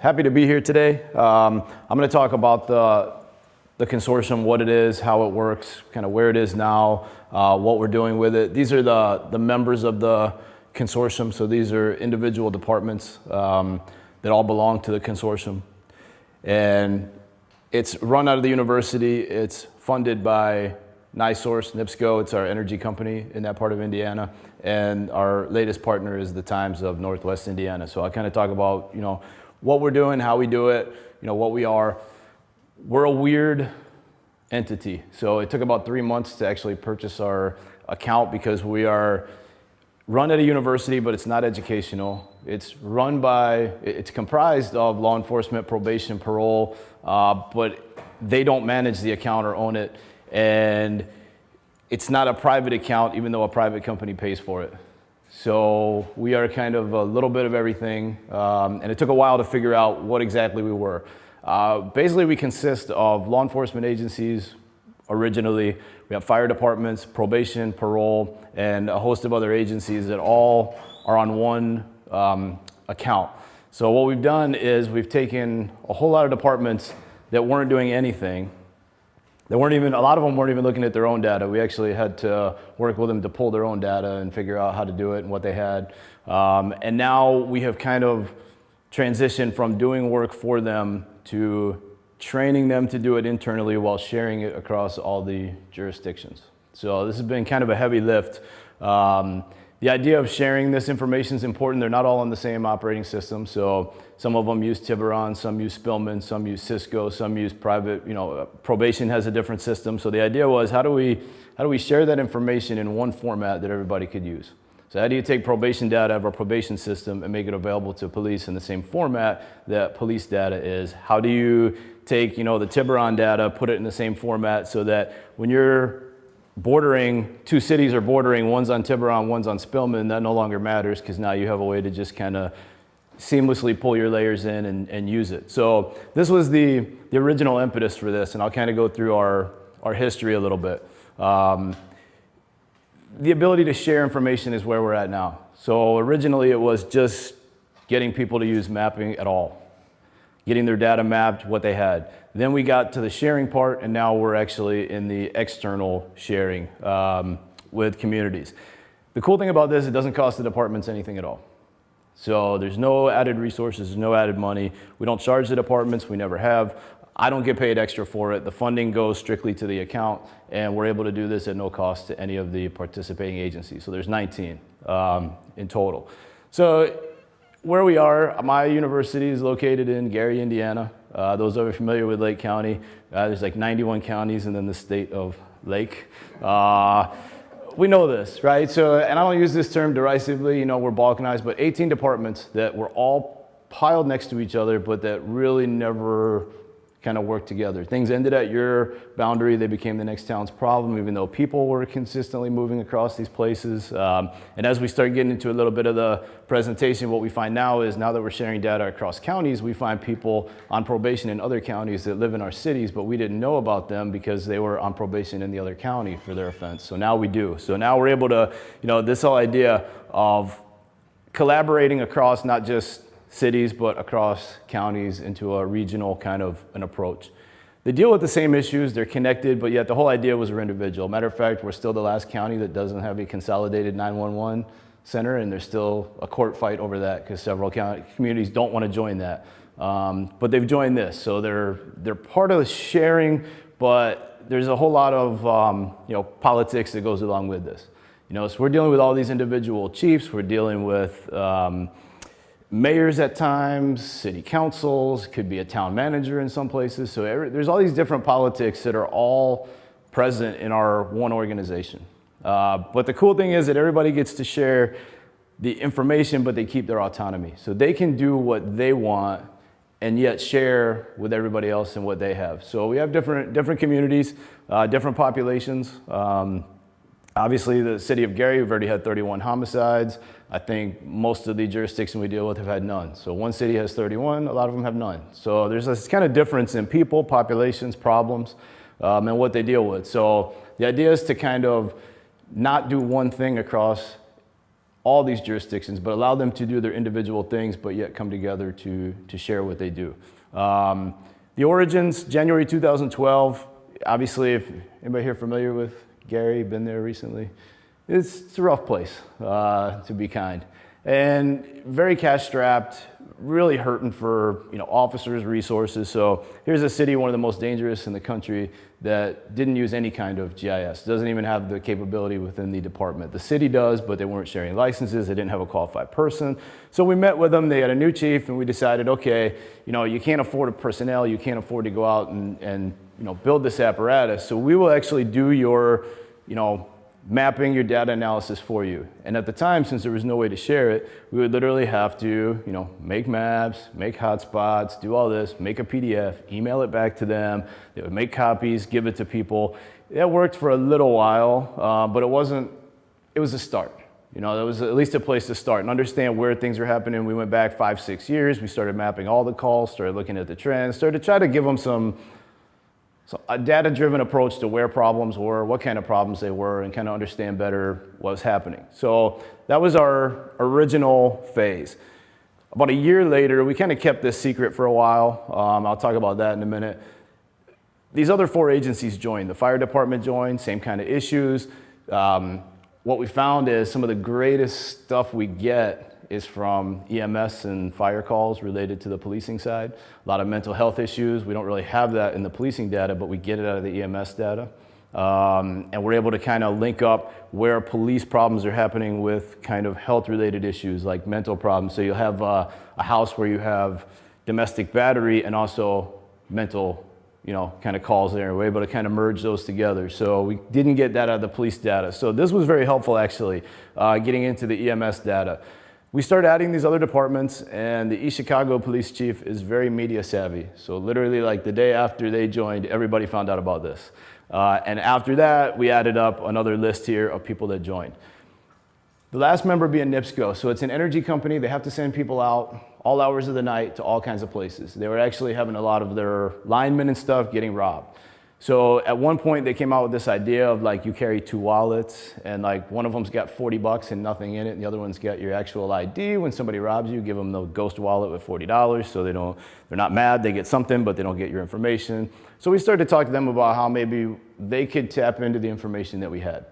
Happy to be here today. I'm going to talk about the consortium, what it is, how it works, kind of where it is now, what we're doing with it. These are the members of the consortium, so these are individual departments that all belong to the consortium. And it's run out of the university. It's funded by NiSource, NIPSCO. It's our energy company in that part of Indiana. And our latest partner is the Times of Northwest Indiana. So I kind of talk about, what we're doing, how we do it, what we are. We're a weird entity. So it took about 3 months to actually purchase our account because we are run at a university, but it's not educational. It's comprised of law enforcement, probation, parole, but they don't manage the account or own it. And it's not a private account, even though a private company pays for it. So we are kind of a little bit of everything. And it took a while to figure out what exactly we were. Basically, we consist of law enforcement agencies originally. We have fire departments, probation, parole, and a host of other agencies that all are on one account. So what we've done is we've taken a whole lot of departments that weren't doing anything. A lot of them weren't even looking at their own data. We actually had to work with them to pull their own data and figure out how to do it and what they had. And now we have kind of transitioned from doing work for them to training them to do it internally while sharing it across all the jurisdictions. So this has been kind of a heavy lift. The idea of sharing this information is important. They're not all on the same operating system. So some of them use Tiburon, some use Spillman, some use Cisco, some use private, probation has a different system. So the idea was, how do we share that information in one format that everybody could use? So how do you take probation data of our probation system and make it available to police in the same format that police data is? How do you take, the Tiburon data, put it in the same format so that when you're bordering, two cities are bordering, one's on Tiburon, one's on Spillman, that no longer matters because now you have a way to just kind of seamlessly pull your layers in and use it. So this was the original impetus for this, and I'll kind of go through our history a little bit. The ability to share information is where we're at now. So originally it was just getting people to use mapping at all, getting their data mapped, what they had. Then we got to the sharing part, and now we're actually in the external sharing with communities. The cool thing about this, it doesn't cost the departments anything at all. So there's no added resources, no added money. We don't charge the departments, we never have. I don't get paid extra for it. The funding goes strictly to the account, and we're able to do this at no cost to any of the participating agencies. So there's 19 in total. So where we are, my university is located in Gary, Indiana. Those that are familiar with Lake County, there's like 91 counties and then the state of Lake. We know this, right? So, and I don't use this term derisively, we're balkanized, but 18 departments that were all piled next to each other, but that really never kind of worked together. Things ended at your boundary, they became the next town's problem, even though people were consistently moving across these places. And as we start getting into a little bit of the presentation, what we find now is, now that we're sharing data across counties, we find people on probation in other counties that live in our cities, but we didn't know about them because they were on probation in the other county for their offense. So now we do. So now we're able to, this whole idea of collaborating across not just cities, but across counties into a regional kind of an approach. They deal with the same issues, they're connected, but yet the whole idea was we're individual. Matter of fact, we're still the last county that doesn't have a consolidated 911 center, and there's still a court fight over that because several communities don't want to join that. But they've joined this, so they're part of the sharing, but there's a whole lot of politics that goes along with this. So we're dealing with all these individual chiefs, we're dealing with mayors at times, city councils, could be a town manager in some places. So there's all these different politics that are all present in our one organization. But the cool thing is that everybody gets to share the information, but they keep their autonomy. So they can do what they want and yet share with everybody else and what they have. So we have different communities, different populations. Obviously, the city of Gary, we've already had 31 homicides. I think most of the jurisdictions we deal with have had none. So one city has 31, a lot of them have none. So there's this kind of difference in people, populations, problems, and what they deal with. So the idea is to kind of not do one thing across all these jurisdictions, but allow them to do their individual things, but yet come together to share what they do. The origins, January 2012, obviously, if anybody here familiar with Gary, been there recently? It's a rough place, to be kind. And very cash strapped, really hurting for officers, resources. So here's a city, one of the most dangerous in the country, that didn't use any kind of GIS. Doesn't even have the capability within the department. The city does, but they weren't sharing licenses. They didn't have a qualified person. So we met with them. They had a new chief, and we decided, okay, you can't afford a personnel. You can't afford to go out and build this apparatus. So we will actually do your, mapping, your data analysis for you. And at the time, since there was no way to share it, we would literally have to, make maps, make hotspots, do all this, make a PDF, email it back to them. They would make copies, give it to people. That worked for a little while, but it was a start. That was at least a place to start and understand where things were happening. We went back 5, 6 years. We started mapping all the calls, started looking at the trends, started to try to give them a data-driven approach to where problems were, what kind of problems they were, and kind of understand better what was happening. So that was our original phase. About a year later, we kind of kept this secret for a while. I'll talk about that in a minute. These other 4 agencies joined. The fire department joined, same kind of issues. What we found is some of the greatest stuff we get is from EMS and fire calls related to the policing side. A lot of mental health issues. We don't really have that in the policing data, but we get it out of the EMS data. And we're able to kind of link up where police problems are happening with kind of health-related issues like mental problems. So you'll have a house where you have domestic battery and also mental kind of calls there. We're able to kind of merge those together. So we didn't get that out of the police data. So this was very helpful, actually, getting into the EMS data. We started adding these other departments, and the East Chicago police chief is very media savvy. So literally, like the day after they joined, everybody found out about this. And after that, we added up another list here of people that joined. The last member being NIPSCO. So it's an energy company. They have to send people out all hours of the night to all kinds of places. They were actually having a lot of their linemen and stuff getting robbed. So at one point they came out with this idea of like you carry 2 wallets and like one of them's got $40 and nothing in it and the other one's got your actual ID. When somebody robs you, give them the ghost wallet with $40 so they're not mad, they get something but they don't get your information. So we started to talk to them about how maybe they could tap into the information that we had.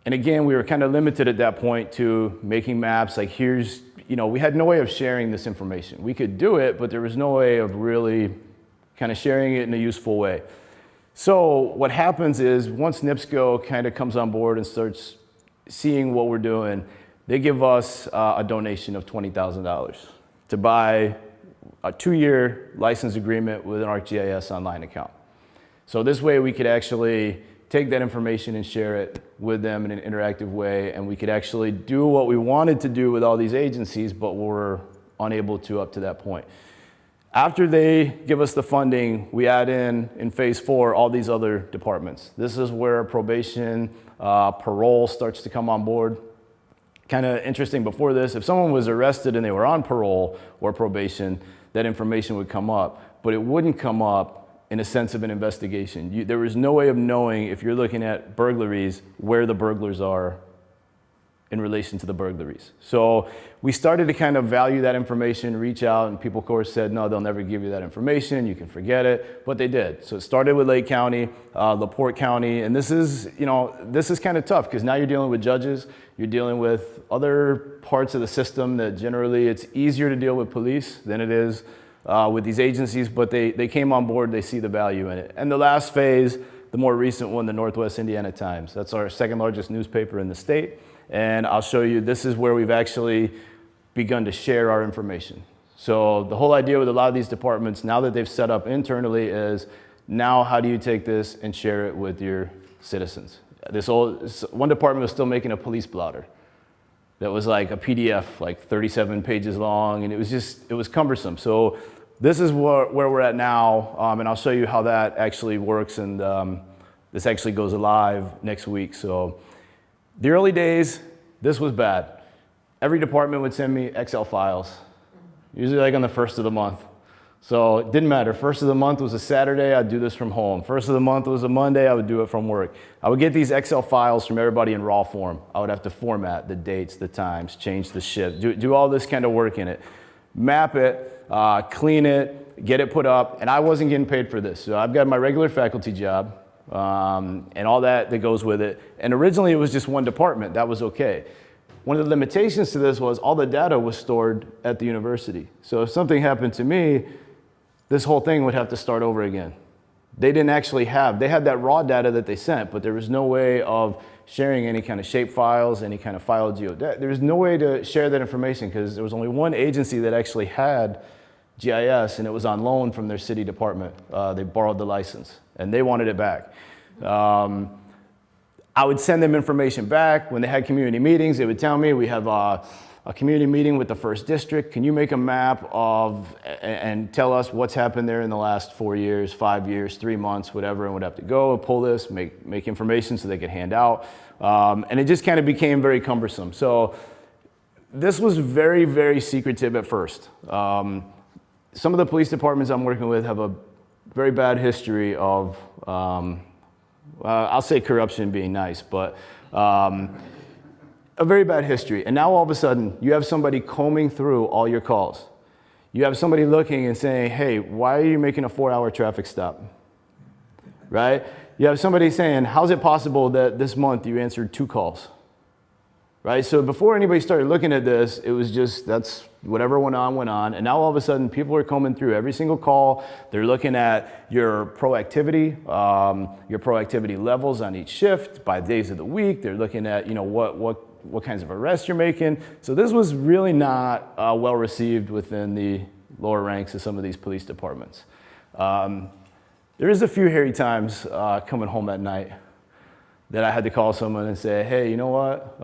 And again, we were kind of limited at that point to making maps like here's, we had no way of sharing this information. We could do it, but there was no way of really kind of sharing it in a useful way. So what happens is once NIPSCO kind of comes on board and starts seeing what we're doing, they give us a donation of $20,000 to buy a 2-year license agreement with an ArcGIS online account. So this way we could actually take that information and share it with them in an interactive way, and we could actually do what we wanted to do with all these agencies, but were unable to up to that point. After they give us the funding, we add in phase 4, all these other departments. This is where probation, parole starts to come on board. Kind of interesting before this, if someone was arrested and they were on parole or probation, that information would come up, but it wouldn't come up in a sense of an investigation. There was no way of knowing if you're looking at burglaries, where the burglars are in relation to the burglaries. So we started to kind of value that information, reach out, and people of course said, no, they'll never give you that information, you can forget it, but they did. So it started with Lake County, LaPorte County, and this is kind of tough because now you're dealing with judges, you're dealing with other parts of the system that generally it's easier to deal with police than it is with these agencies, but they came on board, they see the value in it. And the last phase, the more recent one, the Northwest Indiana Times. That's our second largest newspaper in the state. And I'll show you, this is where we've actually begun to share our information. So the whole idea with a lot of these departments, now that they've set up internally, is now how do you take this and share it with your citizens? One department was still making a police blotter that was like a PDF, like 37 pages long, and it was cumbersome. So this is where we're at now, and I'll show you how that actually works, and this actually goes live next week. So the early days, this was bad. Every department would send me Excel files, usually like on the first of the month. So it didn't matter. First of the month was a Saturday, I'd do this from home. First of the month was a Monday, I would do it from work. I would get these Excel files from everybody in raw form. I would have to format the dates, the times, change the shift, do all this kind of work in it. Map it, clean it, get it put up, and I wasn't getting paid for this. So I've got my regular faculty job and all that goes with it. And originally it was just one department, that was okay. One of the limitations to this was all the data was stored at the university. So if something happened to me, this whole thing would have to start over again. They didn't actually they had that raw data that they sent, but there was no way of sharing any kind of shape files, any kind of file geodata. There was no way to share that information because there was only one agency that actually had GIS, and it was on loan from their city department. They borrowed the license, and they wanted it back. I would send them information back. When they had community meetings, they would tell me, we have a community meeting with the first district. Can you make a map of, and tell us what's happened there in the last 4 years, 5 years, 3 months, whatever, and would have to go pull this, make information so they could hand out. And it just kind of became very cumbersome. So this was very, very secretive at first. Some of the police departments I'm working with have a very bad history of, I'll say corruption being nice, but a very bad history. And now all of a sudden, you have somebody combing through all your calls. You have somebody looking and saying, hey, why are you making a 4-hour traffic stop? Right? You have somebody saying, how's it possible that this month you answered 2 calls? Right? So before anybody started looking at this, it was just, that's whatever went on. And now all of a sudden, people are combing through every single call. They're looking at your proactivity levels on each shift by days of the week. They're looking at, what kinds of arrests you're making. So this was really not well received within the lower ranks of some of these police departments. There is a few hairy times coming home at night that I had to call someone and say, hey, you know what?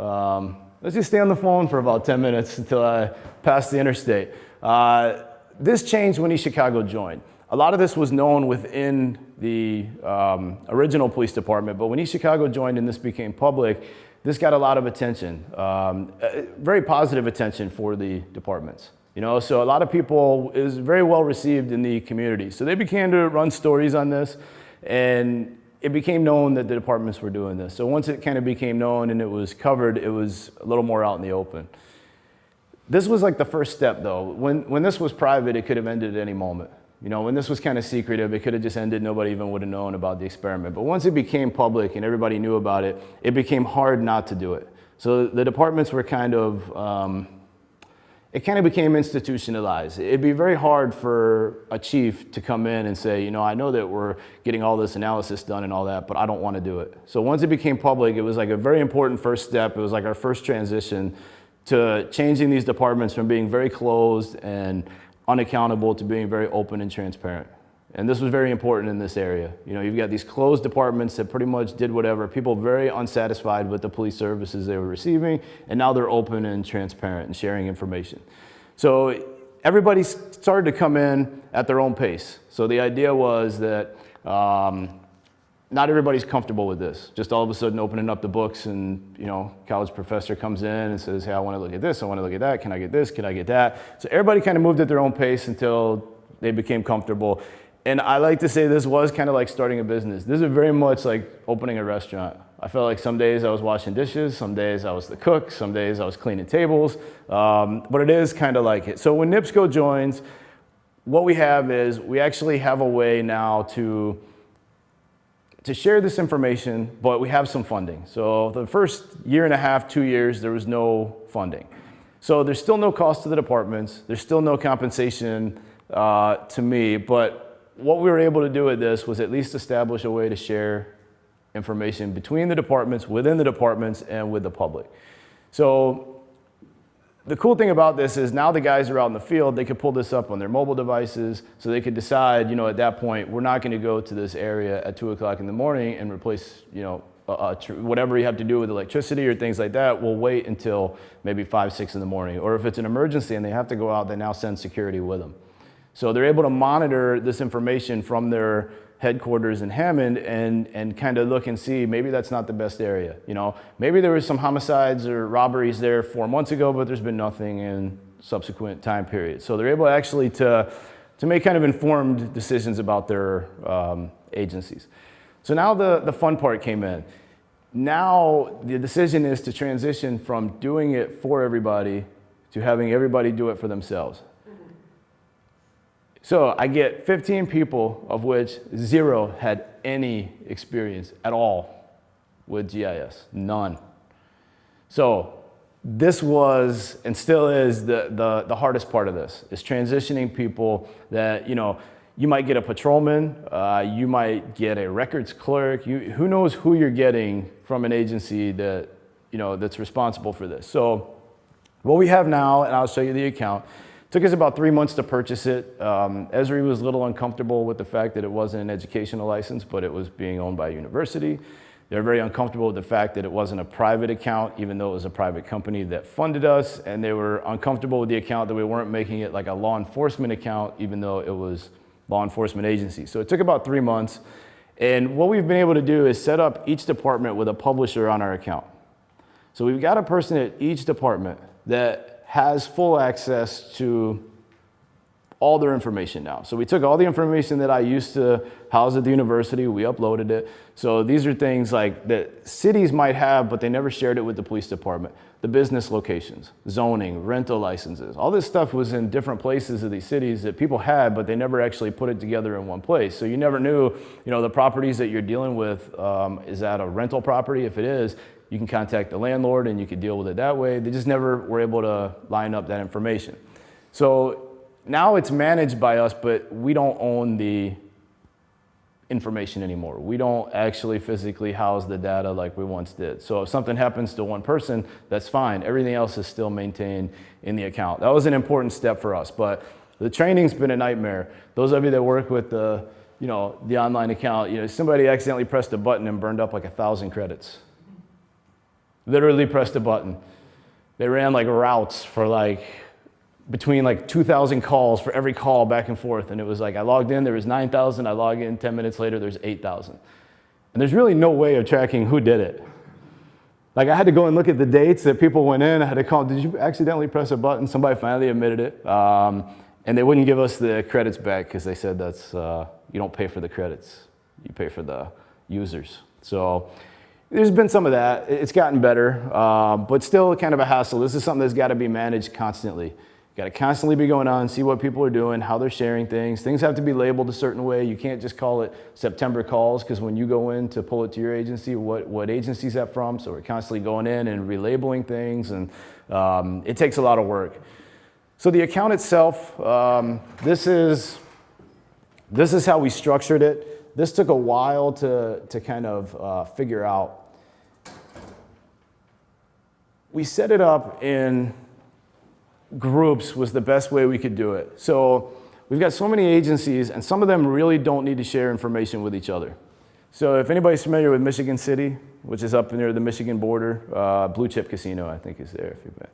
Let's just stay on the phone for about 10 minutes until I pass the interstate. This changed when East Chicago joined. A lot of this was known within the original police department, but when East Chicago joined and this became public, this got a lot of attention, very positive attention for the departments. So a lot of people, it was very well received in the community. So they began to run stories on this, and it became known that the departments were doing this. So once it kind of became known and it was covered, it was a little more out in the open. This was like the first step though. When this was private, it could have ended at any moment. When this was kind of secretive, it could have just ended, nobody even would have known about the experiment. But once it became public and everybody knew about it, it became hard not to do it. So the departments were it kind of became institutionalized. It'd be very hard for a chief to come in and say, I know that we're getting all this analysis done and all that, but I don't want to do it. So once it became public, it was like a very important first step. It was like our first transition to changing these departments from being very closed and unaccountable to being very open and transparent. And this was very important in this area. You've got these closed departments that pretty much did whatever, people very unsatisfied with the police services they were receiving, and now they're open and transparent and sharing information. So everybody started to come in at their own pace. So the idea was that not everybody's comfortable with this. Just all of a sudden opening up the books and, college professor comes in and says, hey, I want to look at this, I want to look at that, can I get this, can I get that? So everybody kind of moved at their own pace until they became comfortable. And I like to say this was kind of like starting a business. This is very much like opening a restaurant. I felt like some days I was washing dishes, some days I was the cook, some days I was cleaning tables, but it is kind of like it. So when NIPSCO joins, what we have is we actually have a way now to share this information, but we have some funding. So the first year and a half, 2 years, there was no funding. So there's still no cost to the departments. There's still no compensation to me, but what we were able to do with this was at least establish a way to share information between the departments, within the departments, and with the public. So the cool thing about this is now the guys are out in the field, they could pull this up on their mobile devices, so they could decide, at that point, we're not going to go to this area at 2 o'clock in the morning and replace, whatever you have to do with electricity or things like that. We'll wait until maybe 5, 6 in the morning. Or if it's an emergency and they have to go out, they now send security with them. So they're able to monitor this information from their headquarters in Hammond and kind of look and see, maybe that's not the best area. Maybe there was some homicides or robberies there 4 months ago, but there's been nothing in subsequent time periods. So they're able actually to to make kind of informed decisions about their agencies. So now the fun part came in. Now the decision is to transition from doing it for everybody to having everybody do it for themselves. So I get 15 people, of which 0 had any experience at all with GIS, none. So this was, and still is, the hardest part of this, is transitioning people that, you might get a patrolman, you might get a records clerk, who knows who you're getting from an agency that, that's responsible for this. So what we have now, and I'll show you the account, took us about 3 months to purchase it. Esri was a little uncomfortable with the fact that it wasn't an educational license, but it was being owned by a university. They were very uncomfortable with the fact that it wasn't a private account, even though it was a private company that funded us, and they were uncomfortable with the account that we weren't making it like a law enforcement account, even though it was law enforcement agency. So it took about 3 months, and what we've been able to do is set up each department with a publisher on our account. So we've got a person at each department that has full access to all their information now. So we took all the information that I used to house at the university, we uploaded it. So these are things like that cities might have, but they never shared it with the police department. The business locations, zoning, rental licenses, all this stuff was in different places of these cities that people had, but they never actually put it together in one place. So you never knew, the properties that you're dealing with, is that a rental property? If it is, you can contact the landlord and you could deal with it that way. They just never were able to line up that information. So now it's managed by us, but we don't own the information anymore. We don't actually physically house the data like we once did. So if something happens to one person, that's fine. Everything else is still maintained in the account. That was an important step for us, but the training's been a nightmare. Those of you that work with the online account, somebody accidentally pressed a button and burned up like 1,000 credits. Literally pressed a button. They ran like routes for between 2,000 calls for every call back and forth. And it was I logged in, there was 9,000, I log in, 10 minutes later, there's 8,000. And there's really no way of tracking who did it. I had to go and look at the dates that people went in. I had to call, did you accidentally press a button? Somebody finally admitted it. And they wouldn't give us the credits back because they said that's, you don't pay for the credits. You pay for the users. So there's been some of that. It's gotten better, but still kind of a hassle. This is something that's got to be managed constantly. Got to constantly be going on, see what people are doing, how they're sharing things. Things have to be labeled a certain way. You can't just call it September calls, because when you go in to pull it to your agency, what agency is that from? So we're constantly going in and relabeling things, and it takes a lot of work. So the account itself, this is how we structured it. This took a while to kind of figure out. We set it up in groups was the best way we could do it. So we've got so many agencies, and some of them really don't need to share information with each other. So if anybody's familiar with Michigan City, which is up near the Michigan border, Blue Chip Casino, I think, is there. If you've been.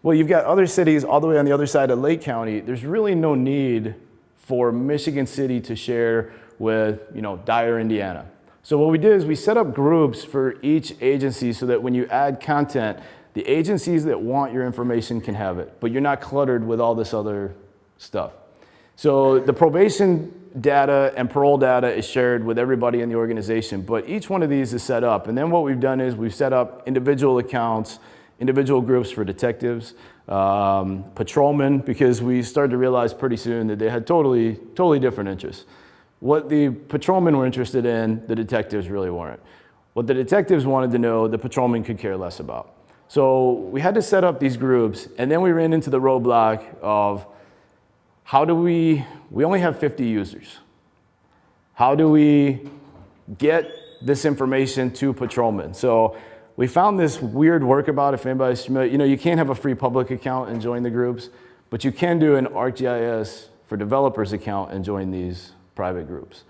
Well, you've got other cities all the way on the other side of Lake County. There's really no need for Michigan City to share with, Dyer, Indiana. So what we did is we set up groups for each agency so that when you add content, the agencies that want your information can have it, but you're not cluttered with all this other stuff. So the probation data and parole data is shared with everybody in the organization, but each one of these is set up. And then what we've done is we've set up individual accounts, individual groups for detectives, patrolmen, because we started to realize pretty soon that they had totally different interests. What the patrolmen were interested in, the detectives really weren't. What the detectives wanted to know, the patrolmen could care less about. So we had to set up these groups, and then we ran into the roadblock of how do we only have 50 users. How do we get this information to patrolmen? So we found this weird workabout, if anybody's familiar. You can't have a free public account and join the groups, but you can do an ArcGIS for developers account and join these private groups.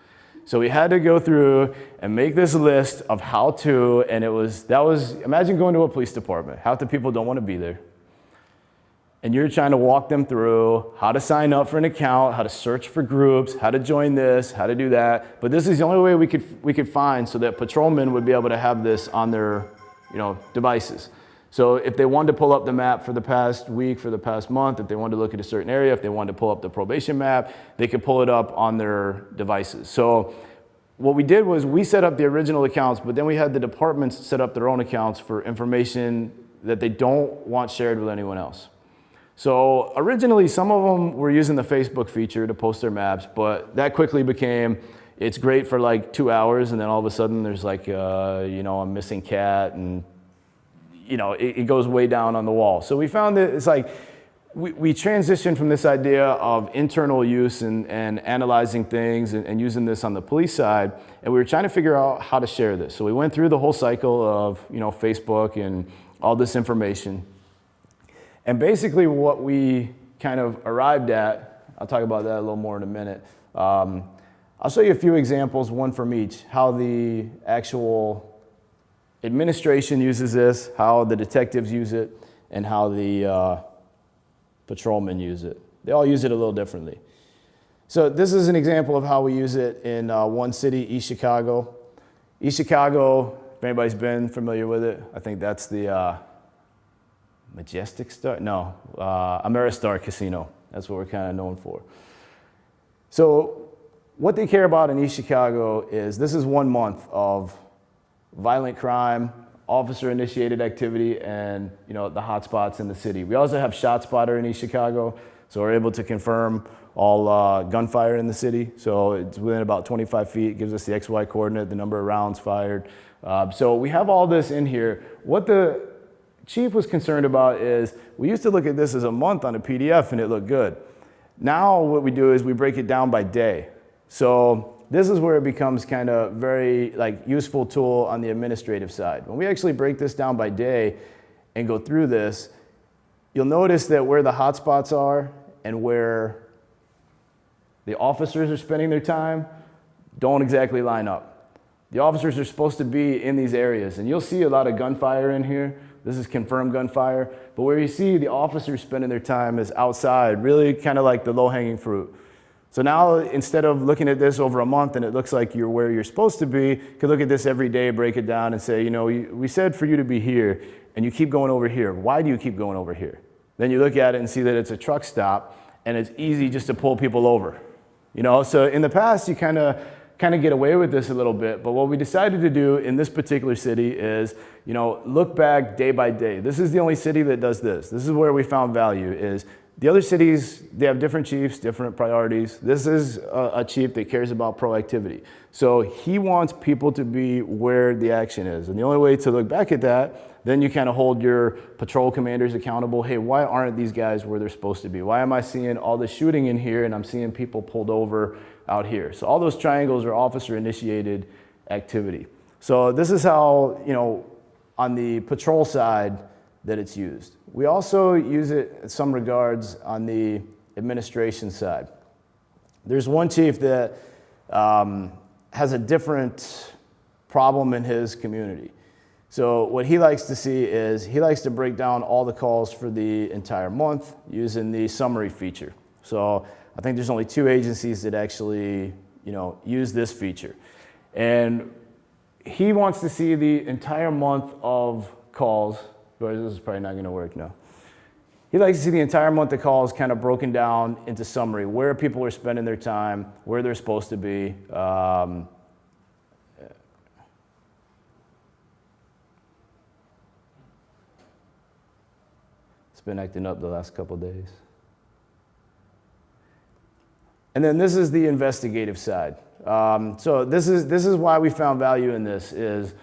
So we had to go through and make this list of how to, and imagine going to a police department. Half the people don't want to be there. And you're trying to walk them through how to sign up for an account, how to search for groups, how to join this, how to do that. But this is the only way we could find so that patrolmen would be able to have this on their devices. So if they wanted to pull up the map for the past week, for the past month, if they wanted to look at a certain area, if they wanted to pull up the probation map, they could pull it up on their devices. So what we did was we set up the original accounts, but then we had the departments set up their own accounts for information that they don't want shared with anyone else. So originally, some of them were using the Facebook feature to post their maps, but that quickly became, it's great for like 2 hours, and then all of a sudden there's like, a missing cat, and it goes way down on the wall. So we found that it's like, we transitioned from this idea of internal use and analyzing things and using this on the police side, and we were trying to figure out how to share this. So we went through the whole cycle of Facebook and all this information. And basically what we kind of arrived at, I'll talk about that a little more in a minute. I'll show you a few examples, one from each, how the actual administration uses this, how the detectives use it, and how the patrolmen use it. They all use it a little differently. So this is an example of how we use it in one city, East Chicago. East Chicago, if anybody's been familiar with it, I think that's the Majestic Star? No, Ameristar Casino. That's what we're kind of known for. So what they care about in East Chicago is this is 1 month of violent crime, officer-initiated activity, and the hotspots in the city. We also have ShotSpotter in East Chicago, so we're able to confirm all gunfire in the city. So it's within about 25 feet. It gives us the XY coordinate, the number of rounds fired. So we have all this in here. What the chief was concerned about is we used to look at this as a month on a PDF and it looked good. Now what we do is we break it down by day. So this is where it becomes kind of very useful tool on the administrative side. When we actually break this down by day and go through this, you'll notice that where the hotspots are and where the officers are spending their time don't exactly line up. The officers are supposed to be in these areas, and you'll see a lot of gunfire in here. This is confirmed gunfire, but where you see the officers spending their time is outside, really kind of like the low-hanging fruit. So now, instead of looking at this over a month and it looks like you're where you're supposed to be, you could look at this every day, break it down and say, we said for you to be here and you keep going over here. Why do you keep going over here? Then you look at it and see that it's a truck stop and it's easy just to pull people over. So in the past, you kind of get away with this a little bit, but what we decided to do in this particular city is, look back day by day. This is the only city that does this. This is where we found value is the other cities, they have different chiefs, different priorities. This is a chief that cares about proactivity. So he wants people to be where the action is. And the only way to look back at that, then you kind of hold your patrol commanders accountable. Hey, why aren't these guys where they're supposed to be? Why am I seeing all this shooting in here and I'm seeing people pulled over out here? So all those triangles are officer-initiated activity. So this is how, on the patrol side, that it's used. We also use it in some regards on the administration side. There's one chief that has a different problem in his community. So what he likes to see is he likes to break down all the calls for the entire month using the summary feature. So I think there's only 2 agencies that actually use this feature. And he wants to see the entire month of calls. This is probably not going to work now. He likes to see the entire month of calls kind of broken down into summary, where people are spending their time, where they're supposed to be. It's been acting up the last couple days. And then this is the investigative side. So this is why we found value in this is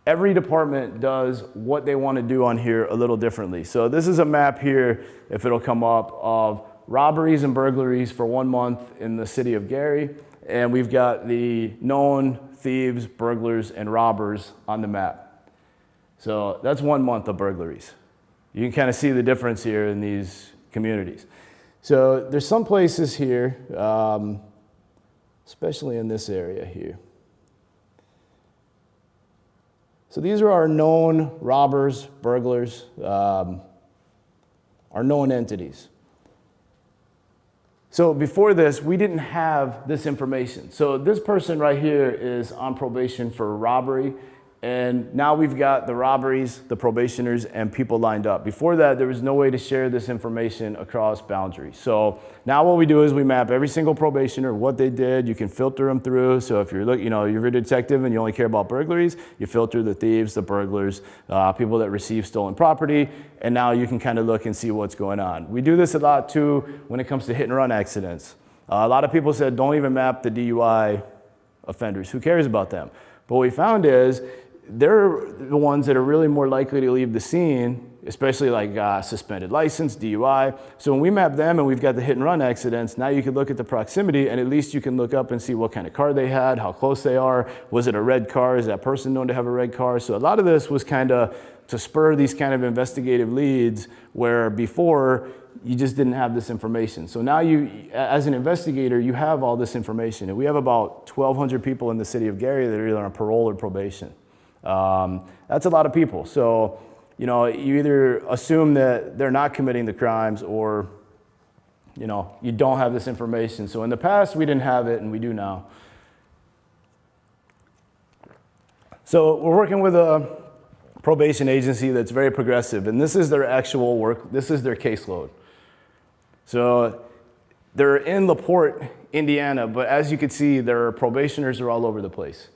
every department does what they want to do on here a little differently. So this is a map here, if it'll come up, of robberies and burglaries for 1 month in the city of Gary. And we've got the known thieves, burglars, and robbers on the map. So that's 1 month of burglaries. You can kind of see the difference here in these communities. So there's some places here, especially in this area here. So these are our known robbers, burglars, our known entities. So before this, we didn't have this information. So this person right here is on probation for robbery, And now we've got the robberies, the probationers, and people lined up. Before that, there was no way to share this information across boundaries. So now what we do is we map every single probationer, what they did. You can filter them through. So if you're a detective and you only care about burglaries, you filter the thieves, the burglars, people that receive stolen property, and now you can kind of look and see what's going on. We do this a lot too when it comes to hit and run accidents. A lot of people said, don't even map the DUI offenders. Who cares about them? But what we found is they're the ones that are really more likely to leave the scene, especially like suspended license, DUI. So when we map them and we've got the hit and run accidents, now you can look at the proximity and at least you can look up and see what kind of car they had, how close they are. Was it a red car? Is that person known to have a red car? So a lot of this was kind of to spur these kind of investigative leads where before you just didn't have this information. So now you, as an investigator, you have all this information. And we have about 1,200 people in the city of Gary that are either on parole or probation. That's a lot of people. So, you either assume that they're not committing the crimes or, you don't have this information. So in the past, we didn't have it and we do now. So we're working with a probation agency that's very progressive, and this is their actual work. This is their caseload. So they're in LaPorte, Indiana, but as you can see, their probationers are all over the place.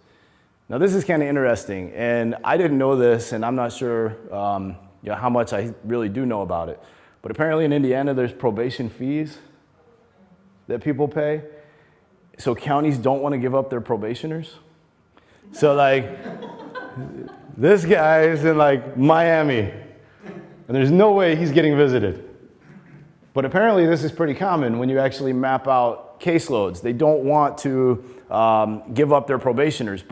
Now this is kind of interesting, and I didn't know this, and I'm not sure how much I really do know about it. But apparently in Indiana, there's probation fees that people pay. So counties don't want to give up their probationers. So like, this guy is in like Miami, and there's no way he's getting visited. But apparently this is pretty common when you actually map out caseloads. They don't want to give up their probationers.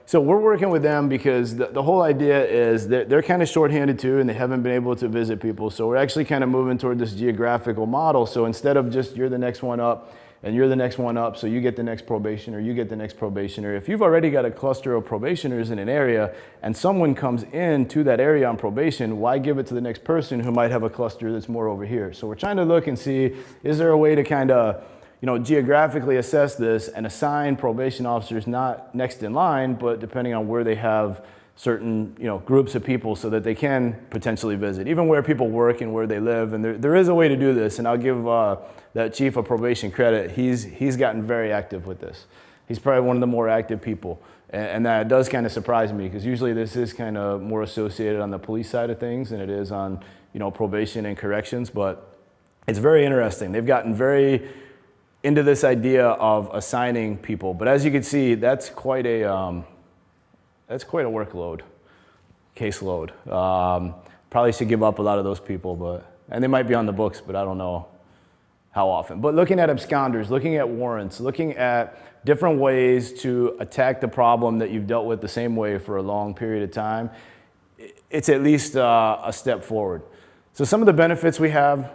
So we're working with them because the whole idea is that they're kind of shorthanded too, and they haven't been able to visit people. So we're actually kind of moving toward this geographical model. So instead of just you're the next one up, and you're the next one up, so you get the next probationer, you get the next probationer. If you've already got a cluster of probationers in an area and someone comes into that area on probation, why give it to the next person who might have a cluster that's more over here? So we're trying to look and see, is there a way to kind of, geographically assess this and assign probation officers not next in line, but depending on where they have certain groups of people so that they can potentially visit, even where people work and where they live. And there is a way to do this, and I'll give that chief of probation credit. He's gotten very active with this. He's probably one of the more active people, and that does kind of surprise me because usually this is kind of more associated on the police side of things than it is on probation and corrections. But it's very interesting. They've gotten very into this idea of assigning people. But as you can see, that's quite a workload, caseload. Probably should give up a lot of those people, and they might be on the books, but I don't know how often. But looking at absconders, looking at warrants, looking at different ways to attack the problem that you've dealt with the same way for a long period of time, it's at least a step forward. So some of the benefits we have,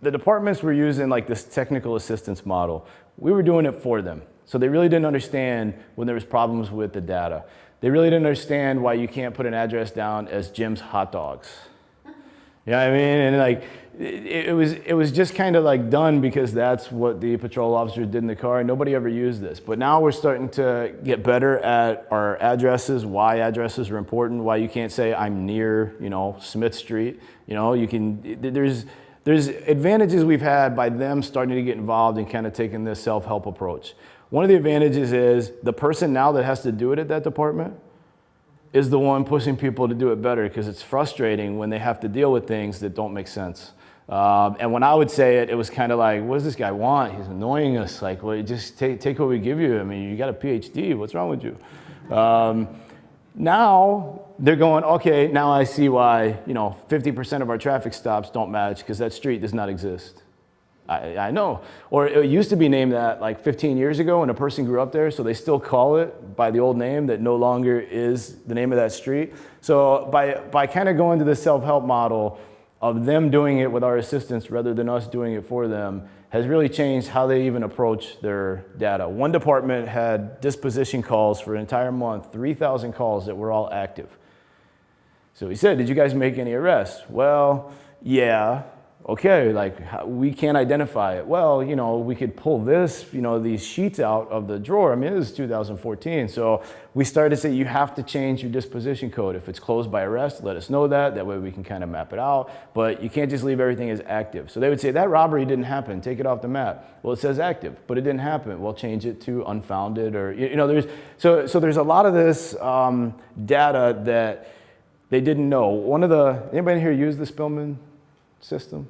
the departments were using like this technical assistance model. We were doing it for them. So they really didn't understand when there was problems with the data. They really didn't understand why you can't put an address down as Jim's Hot Dogs. You know what I mean? And like, it was just kind of like done because that's what the patrol officers did in the car, and nobody ever used this. But now we're starting to get better at our addresses, why addresses are important, why you can't say I'm near, Smith Street. You can, there's advantages we've had by them starting to get involved and kind of taking this self-help approach. One of the advantages is the person now that has to do it at that department is the one pushing people to do it better because it's frustrating when they have to deal with things that don't make sense. And when I would say it, it was kind of like, what does this guy want? He's annoying us. Like, well, just take what we give you. I mean, you got a PhD. What's wrong with you? Now they're going, okay, now I see why 50% of our traffic stops don't match because that street does not exist. I know. Or it used to be named that like 15 years ago and a person grew up there, so they still call it by the old name that no longer is the name of that street. So by kind of going to the self-help model of them doing it with our assistance rather than us doing it for them has really changed how they even approach their data. One department had disposition calls for an entire month, 3,000 calls that were all active. So he said, did you guys make any arrests? Well, yeah. Okay, like we can't identify it. Well, we could pull this, these sheets out of the drawer. I mean, this is 2014. So we started to say you have to change your disposition code. If it's closed by arrest, let us know that. That way we can kind of map it out. But you can't just leave everything as active. So they would say that robbery didn't happen. Take it off the map. Well, it says active, but it didn't happen. Well, change it to unfounded, or so there's a lot of this data that they didn't know. Anybody here use the Spillman system?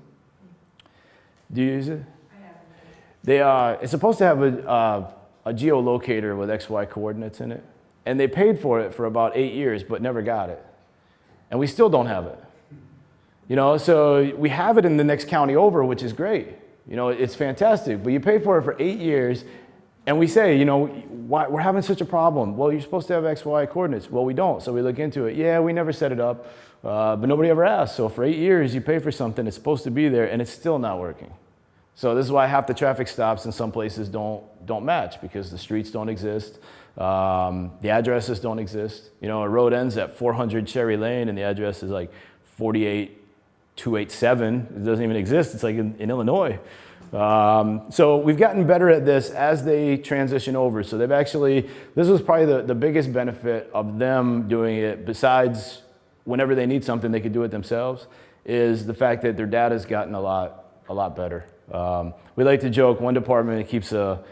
Do you use it? I haven't. It's supposed to have a geolocator with XY coordinates in it. And they paid for it for about 8 years, but never got it. And we still don't have it. So we have it in the next county over, which is great. It's fantastic. But you pay for it for 8 years, and we say, why we're having such a problem. Well, you're supposed to have XY coordinates. Well, we don't. So we look into it. Yeah, we never set it up. But nobody ever asked. So for 8 years, you pay for something, it's supposed to be there, and it's still not working. So this is why half the traffic stops in some places don't match, because the streets don't exist, the addresses don't exist. A road ends at 400 Cherry Lane, and the address is like 48287. It doesn't even exist. It's like in Illinois. So we've gotten better at this as they transition over. So this was probably the biggest benefit of them doing it, besides whenever they need something, they could do it themselves, is the fact that their data's gotten a lot better. We like to joke, one department keeps a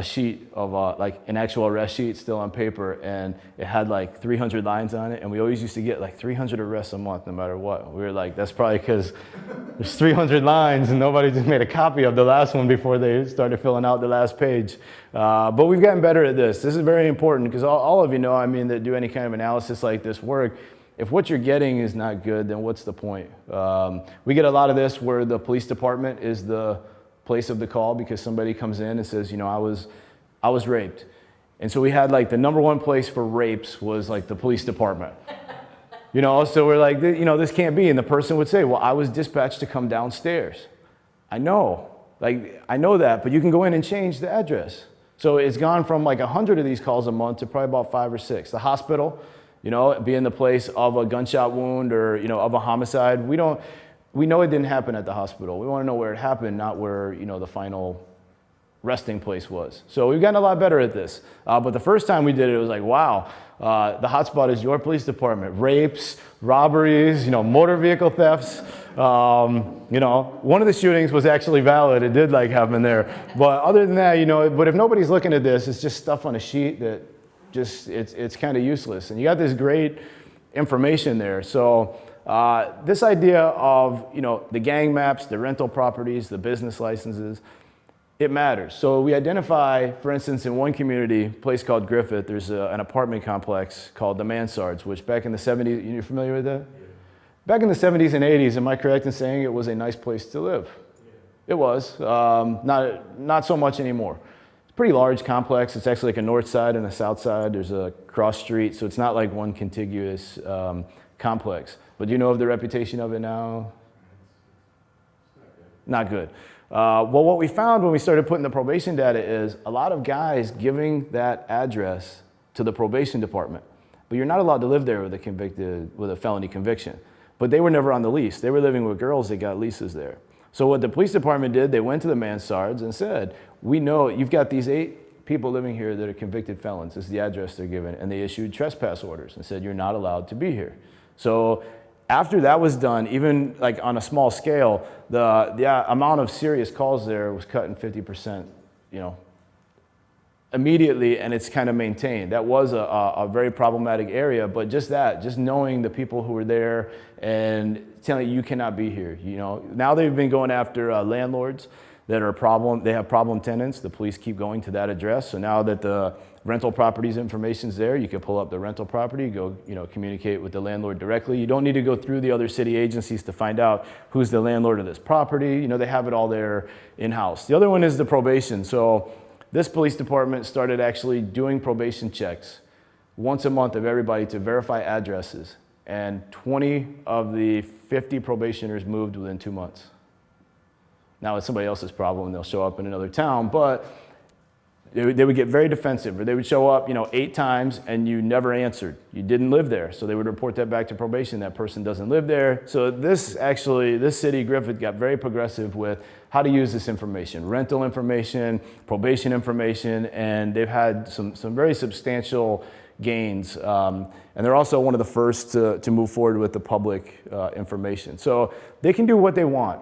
sheet of like an actual arrest sheet still on paper, and it had like 300 lines on it, and we always used to get like 300 arrests a month no matter what. We were like, that's probably because there's 300 lines and nobody just made a copy of the last one before they started filling out the last page. But we've gotten better at this. This is very important, because all of you know, that do any kind of analysis like this work, if what you're getting is not good, then what's the point? We get a lot of this where the police department is the place of the call, because somebody comes in and says, I was raped. And so we had like the #1 place for rapes was like the police department. So we're like, this can't be. And the person would say, well, I was dispatched to come downstairs. I know that, but you can go in and change the address. So it's gone from like 100 of these calls a month to probably about 5 or 6. The hospital, being the place of a gunshot wound or, of a homicide. We know it didn't happen at the hospital. We want to know where it happened, not where, the final resting place was. So we've gotten a lot better at this. But the first time we did it, it was like, wow, the hotspot is your police department. Rapes, robberies, motor vehicle thefts. One of the shootings was actually valid. It did happen there. But other than that, but if nobody's looking at this, it's just stuff on a sheet that it's kind of useless. And you got this great information there. So this idea of, the gang maps, the rental properties, the business licenses, it matters. So we identify, for instance, in one community, a place called Griffith, there's an apartment complex called the Mansards, which back in the 70s, you're familiar with that? Yeah. Back in the 70s and 80s, am I correct in saying it was a nice place to live? Yeah. It was, not so much anymore. Pretty large complex. It's actually like a north side and a south side. There's a cross street, so it's not like one contiguous complex. But do you know of the reputation of it now? Not good. Well, what we found when we started putting the probation data is a lot of guys giving that address to the probation department. But you're not allowed to live there with a felony conviction. But they were never on the lease. They were living with girls that got leases there. So what the police department did, they went to the Mansards and said, we know you've got these 8 people living here that are convicted felons. This is the address they're given. And they issued trespass orders and said, you're not allowed to be here. So after that was done, even on a small scale, the amount of serious calls there was cut in 50%, immediately, and it's kind of maintained. That was a very problematic area, but just knowing the people who were there and telling you cannot be here. Now they've been going after landlords that are they have problem tenants. The police keep going to that address. So now that the rental properties information's there, you can pull up the rental property, go, communicate with the landlord directly. You don't need to go through the other city agencies to find out who's the landlord of this property. They have it all there in-house. The other one is the probation. So this police department started actually doing probation checks once a month of everybody to verify addresses. And 20 of the 50 probationers moved within 2 months. Now it's somebody else's problem and they'll show up in another town, but They would get very defensive, or they would show up, 8 times and you never answered. You didn't live there. So they would report that back to probation. That person doesn't live there. So this city, Griffith, got very progressive with how to use this information, rental information, probation information, and they've had some very substantial gains. And they're also one of the first to move forward with the public information. So they can do what they want.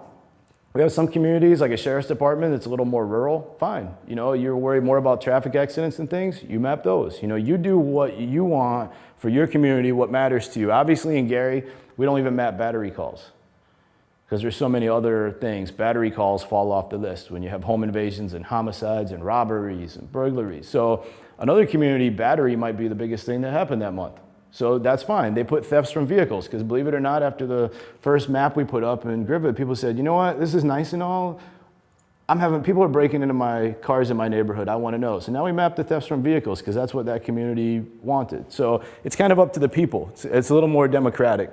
We have some communities, like a sheriff's department, that's a little more rural. Fine. You're worried more about traffic accidents and things, you map those. You do what you want for your community, what matters to you. Obviously in Gary, we don't even map battery calls because there's so many other things. Battery calls fall off the list when you have home invasions and homicides and robberies and burglaries. So another community, battery might be the biggest thing that happened that month. So that's fine. They put thefts from vehicles because, believe it or not, after the first map we put up in Griffith, people said, you know what, this is nice and all. People are breaking into my cars in my neighborhood. I want to know. So now we map the thefts from vehicles because that's what that community wanted. So it's kind of up to the people. It's a little more democratic.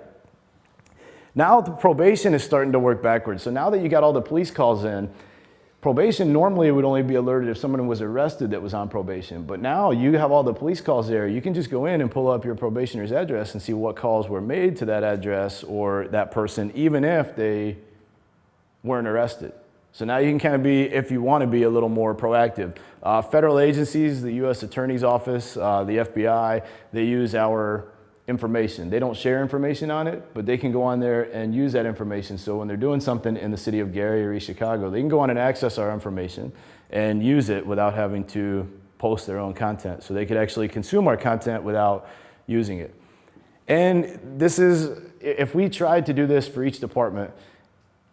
Now the probation is starting to work backwards. So now that you got all the police calls in, probation normally would only be alerted if someone was arrested that was on probation. But now you have all the police calls there. You can just go in and pull up your probationer's address and see what calls were made to that address or that person, even if they weren't arrested. So now you can kind of be, if you want to be, a little more proactive. Federal agencies, the U.S. Attorney's Office, the FBI, they use our information. They don't share information on it, but they can go on there and use that information. So when they're doing something in the city of Gary or East Chicago, they can go on and access our information and use it without having to post their own content. So they could actually consume our content without using it. And this is, if we tried to do this for each department,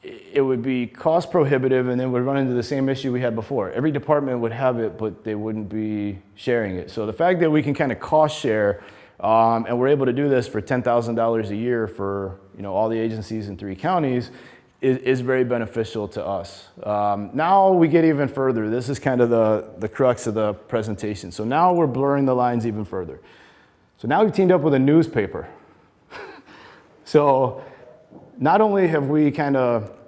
it would be cost prohibitive, and then we'd run into the same issue we had before. Every department would have it, but they wouldn't be sharing it. So the fact that we can kind of cost share, and we're able to do this for $10,000 a year for all the agencies in 3 counties is very beneficial to us. Now we get even further. This is kind of the crux of the presentation. So now we're blurring the lines even further. So now we've teamed up with a newspaper. So not only have we kind of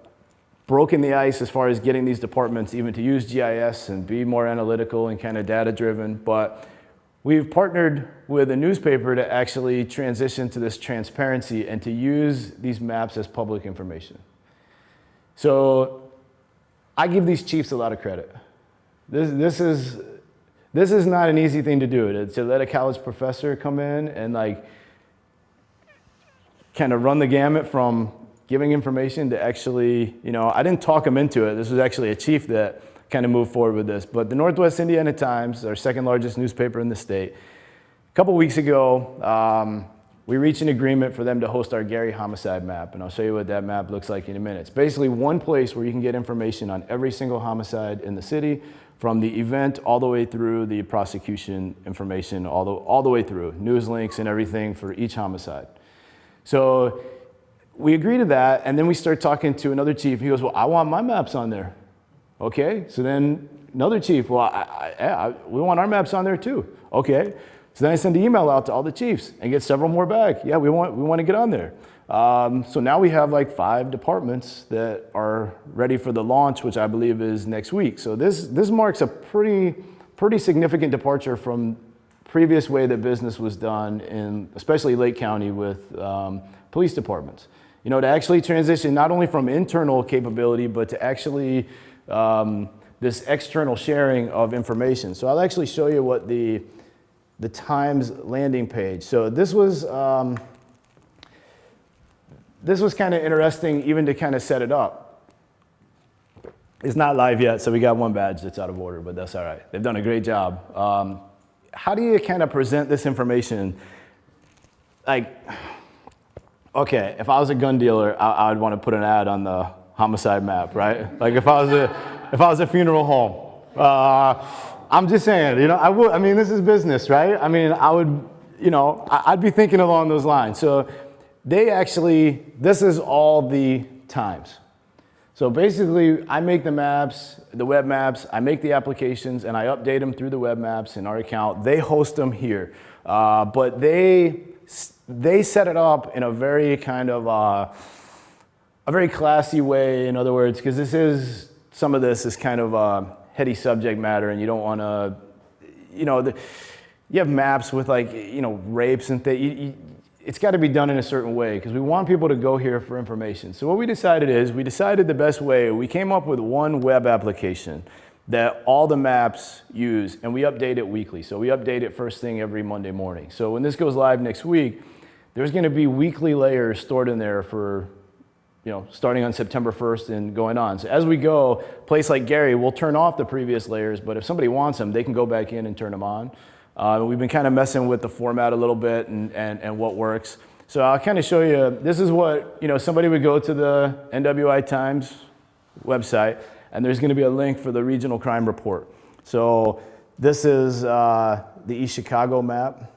broken the ice as far as getting these departments even to use GIS and be more analytical and kind of data driven, but we've partnered with a newspaper to actually transition to this transparency and to use these maps as public information. So I give these chiefs a lot of credit. This is not an easy thing to do, to let a college professor come in and kind of run the gamut from giving information to actually, I didn't talk him into it. This was actually a chief that kind of moved forward with this. But the Northwest Indiana Times, our 2nd largest newspaper in the state, a couple weeks ago, we reached an agreement for them to host our Gary homicide map. And I'll show you what that map looks like in a minute. It's basically one place where you can get information on every single homicide in the city, from the event all the way through the prosecution information, all the way through, news links and everything for each homicide. So we agree to that, and then we start talking to another chief. He goes, well, I want my maps on there. Okay, so then another chief, well, we want our maps on there too. Okay, so then I send an email out to all the chiefs and get several more back. Yeah, we want to get on there. So now we have 5 departments that are ready for the launch, which I believe is next week. So this marks a pretty significant departure from previous way that business was done in especially Lake County with police departments. To actually transition not only from internal capability, but to actually this external sharing of information. So I'll actually show you what the Times landing page. So this was kind of interesting even to kind of set it up. It's not live yet, so we got one badge that's out of order, but that's all right. They've done a great job. How do you kind of present this information? Okay, if I was a gun dealer, I would want to put an ad on the homicide map, right? If I was a funeral home. I'm just saying, I would. I mean, this is business, right? I mean, I would, I'd be thinking along those lines. So this is all the Times. So basically, I make the maps, the web maps, I make the applications, and I update them through the web maps in our account. They host them here, but they set it up in a very kind of a very classy way. In other words, because some of this is kind of heady subject matter, and you don't want to you have maps with like, rapes and things. It's got to be done in a certain way because we want people to go here for information. So what we decided the best way, we came up with one web application that all the maps use, and we update it weekly. So we update it first thing every Monday morning. So when this goes live next week, there's going to be weekly layers stored in there for, starting on September 1st and going on. So as we go, a place like Gary, we'll turn off the previous layers, but if somebody wants them, they can go back in and turn them on. We've been kind of messing with the format a little bit and what works. So I'll kind of show you, this is what, somebody would go to the NWI Times website, and there's going to be a link for the regional crime report. So this is the East Chicago map.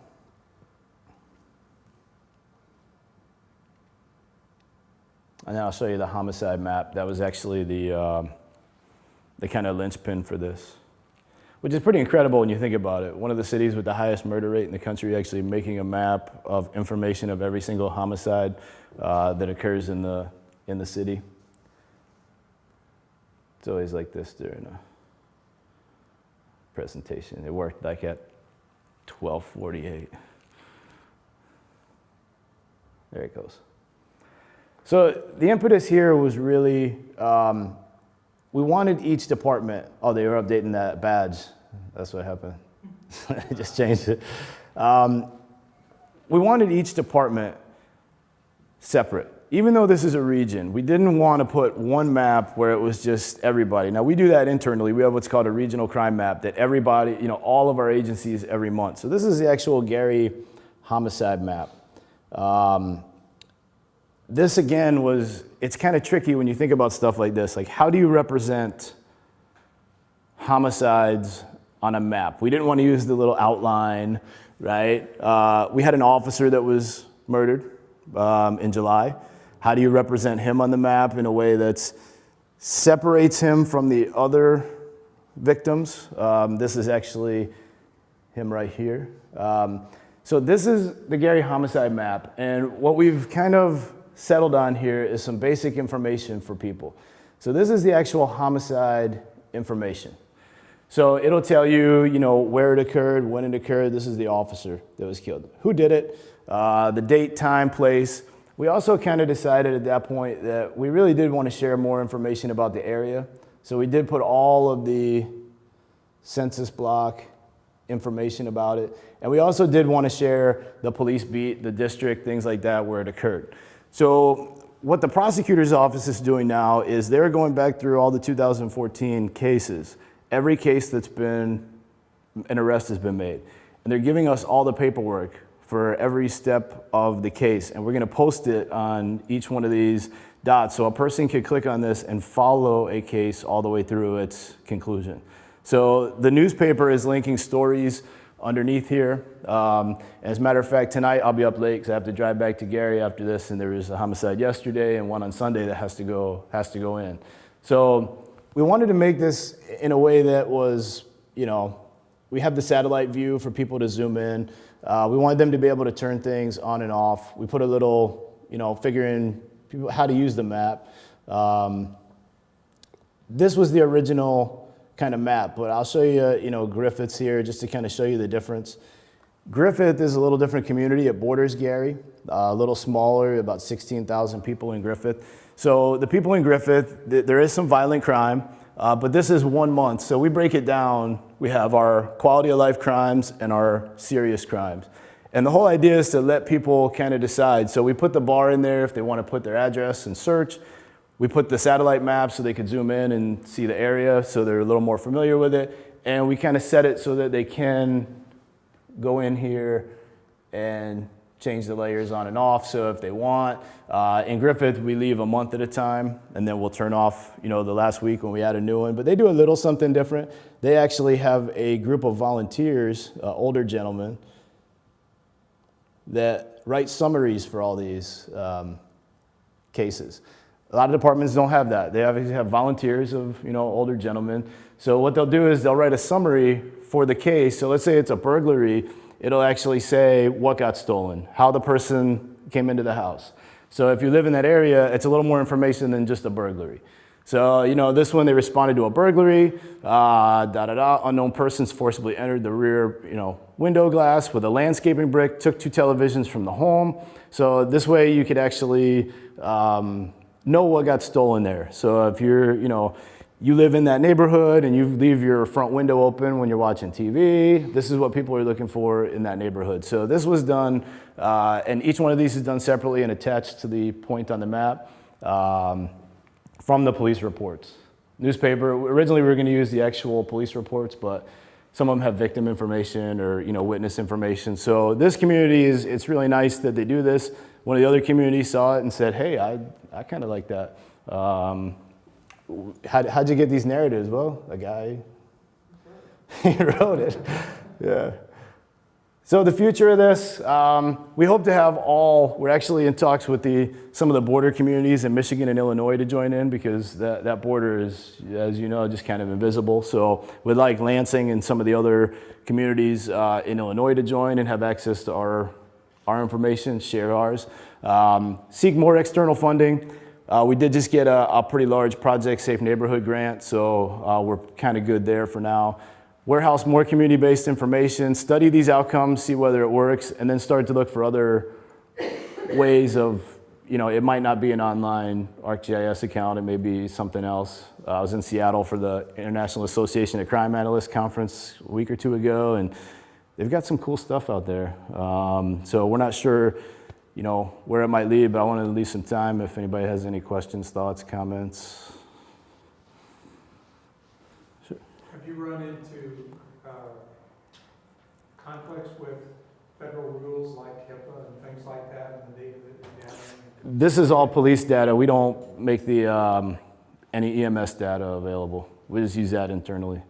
And then I'll show you the homicide map. That was actually the kind of linchpin for this, which is pretty incredible when you think about it. One of the cities with the highest murder rate in the country actually making a map of information of every single homicide that occurs in the city. It's always like this during a presentation. It worked like at 12:48. There it goes. So the impetus here was really, we wanted each department, they were updating that badge. That's what happened. I just changed it. We wanted each department separate. Even though this is a region, we didn't want to put one map where it was just everybody. Now we do that internally. We have what's called a regional crime map that everybody, all of our agencies every month. So this is the actual Gary homicide map. This again it's kind of tricky when you think about stuff like this. Like, how do you represent homicides on a map? We didn't want to use the little outline, right? We had an officer that was murdered in July. How do you represent him on the map in a way that separates him from the other victims? This is actually him right here. So this is the Gary homicide map, and what we've kind of settled on here is some basic information for people. So this is the actual homicide information. So it'll tell you, where it occurred, when it occurred. This is the officer that was killed. Who did it? The date, time, place. We also kind of decided at that point that we really did want to share more information about the area. So we did put all of the census block information about it. And we also did want to share the police beat, the district, things like that, where it occurred. So what the prosecutor's office is doing now is they're going back through all the 2014 cases. Every case that's been, an arrest has been made. And they're giving us all the paperwork for every step of the case. And we're going to post it on each one of these dots. So a person can click on this and follow a case all the way through its conclusion. So the newspaper is linking stories underneath here. As a matter of fact, tonight I'll be up late because I have to drive back to Gary after this, and there was a homicide yesterday and one on Sunday that has to go in. So we wanted to make this in a way that was, we have the satellite view for people to zoom in. We wanted them to be able to turn things on and off. We put a little, figuring people how to use the map. This was the original kind of map, but I'll show you, Griffith's here just to kind of show you the difference. Griffith is a little different community. It borders Gary, a little smaller, about 16,000 people in Griffith. So the people in Griffith, there is some violent crime, but this is 1 month. So we break it down. We have our quality of life crimes and our serious crimes. And the whole idea is to let people kind of decide. So we put the bar in there if they want to put their address and search. We put the satellite map so they could zoom in and see the area so they're a little more familiar with it. And we kind of set it so that they can go in here and change the layers on and off. So if they want, in Griffith, we leave a month at a time, and then we'll turn off, the last week when we add a new one. But they do a little something different. They actually have a group of volunteers, older gentlemen, that write summaries for all these cases. A lot of departments don't have that. They obviously have volunteers of, older gentlemen. So what they'll do is they'll write a summary for the case. So let's say it's a burglary. It'll actually say what got stolen, how the person came into the house. So if you live in that area, it's a little more information than just a burglary. So, this one they responded to a burglary, unknown persons forcibly entered the rear, window glass with a landscaping brick, took 2 televisions from the home. So this way you could actually know what got stolen there. So if you live in that neighborhood and you leave your front window open when you're watching TV, this is what people are looking for in that neighborhood. So this was done, and each one of these is done separately and attached to the point on the map. From the police reports. Newspaper, originally we were going to use the actual police reports, but some of them have victim information or witness information. So this community it's really nice that they do this. One of the other communities saw it and said, hey, I kind of like that. How'd you get these narratives? Well, a guy, he wrote it. Yeah. So the future of this, we hope to have we're actually in talks with some of the border communities in Michigan and Illinois to join in, because that border is, as you know, just kind of invisible. So we'd like Lansing and some of the other communities in Illinois to join and have access to our information, share ours. Seek more external funding. We did just get a pretty large Project Safe Neighborhood grant, so we're kind of good there for now. Warehouse more community-based information, study these outcomes, see whether it works, and then start to look for other ways of, it might not be an online ArcGIS account, it may be something else. I was in Seattle for the International Association of Crime Analysts conference a week or 2 ago, and they've got some cool stuff out there. So we're not sure, where it might lead, but I wanted to leave some time if anybody has any questions, thoughts, comments. Have you run into conflicts with federal rules like HIPAA and things like that, and the data that you have? This is all police data. We don't make any EMS data available. We just use that internally.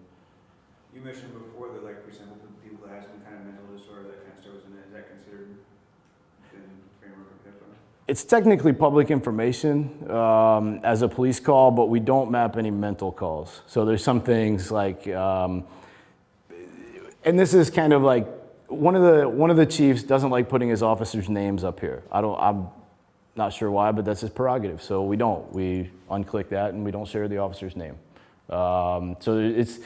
You mentioned before that, for example, people that have some kind of mental disorder, that kind of stuff, is that considered within the framework of HIPAA? It's technically public information as a police call, but we don't map any mental calls. So there's some things like, and this is kind of like, one of the chiefs doesn't like putting his officers' names up here. I'm not sure why, but that's his prerogative. So we unclick that and we don't share the officer's name. So it's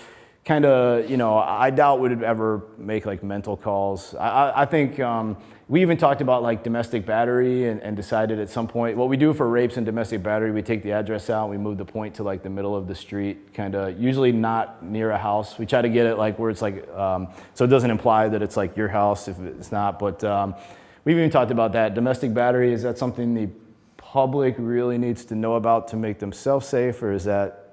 kind of, I doubt we'd ever make mental calls. I think we even talked about domestic battery and decided at some point, what we do for rapes and domestic battery, we take the address out, we move the point to the middle of the street, kind of usually not near a house. We try to get it where it's so it doesn't imply that it's your house if it's not, but we've even talked about that. Domestic battery, is that something the public really needs to know about to make themselves safe, or is that?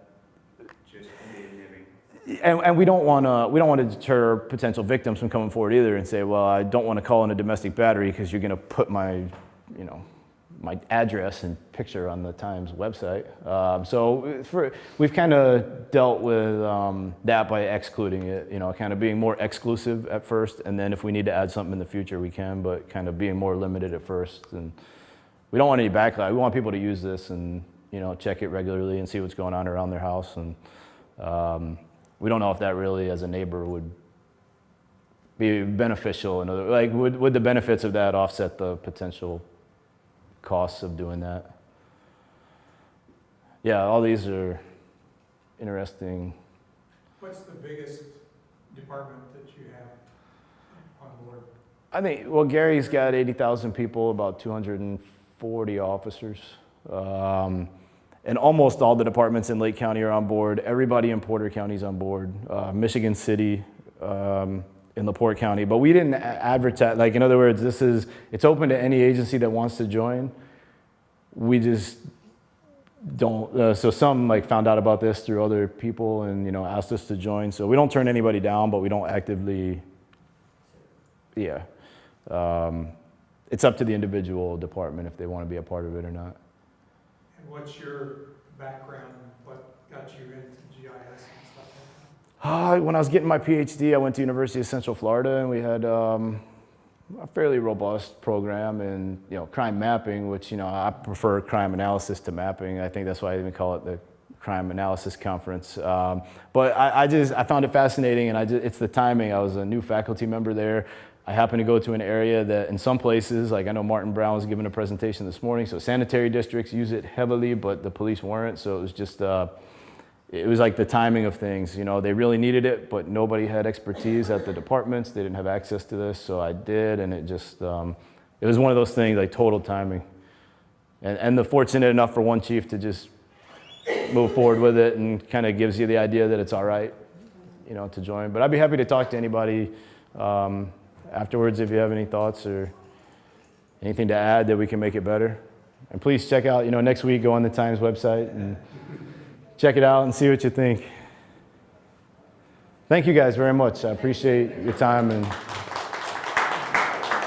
And we don't want to deter potential victims from coming forward either and say, well, I don't want to call in a domestic battery because you're going to put my address and picture on the Times website. So we've kind of dealt with that by excluding it, kind of being more exclusive at first, and then if we need to add something in the future, we can, but kind of being more limited at first. And we don't want any backlash. We want people to use this and check it regularly and see what's going on around their house. And we don't know if that really, as a neighbor, would be beneficial. And would the benefits of that offset the potential costs of doing that? Yeah, all these are interesting. What's the biggest department that you have on board? I think, Gary's got 80,000 people, about 240 officers. And almost all the departments in Lake County are on board. Everybody in Porter County is on board. Michigan City in LaPorte County. But we didn't advertise, in other words, it's open to any agency that wants to join. We just don't, so some found out about this through other people and asked us to join. So we don't turn anybody down, but we don't actively, it's up to the individual department if they want to be a part of it or not. What's your background? What got you into GIS and stuff like that? When I was getting my PhD, I went to University of Central Florida, and we had a fairly robust program in crime mapping, which I prefer crime analysis to mapping. I think that's why I even call it the Crime Analysis Conference. But I found it fascinating, and it's the timing. I was a new faculty member there. I happen to go to an area that in some places, like I know Martin Brown was giving a presentation this morning, so sanitary districts use it heavily, but the police weren't, so it was just, it was like the timing of things. You know, they really needed it, but nobody had expertise at the departments. They didn't have access to this, so I did, and it just, it was one of those things, like total timing. And the fortunate enough for one chief to just move forward with it and kind of gives you the idea that it's all right, you know, to join. But I'd be happy to talk to anybody afterwards if you have any thoughts or anything to add that we can make it better. And please check out, you know, next week, go on the Times website and check it out and see what you think. Thank you guys very much. I appreciate your time and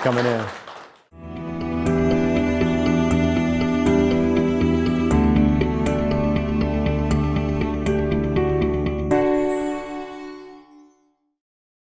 coming in.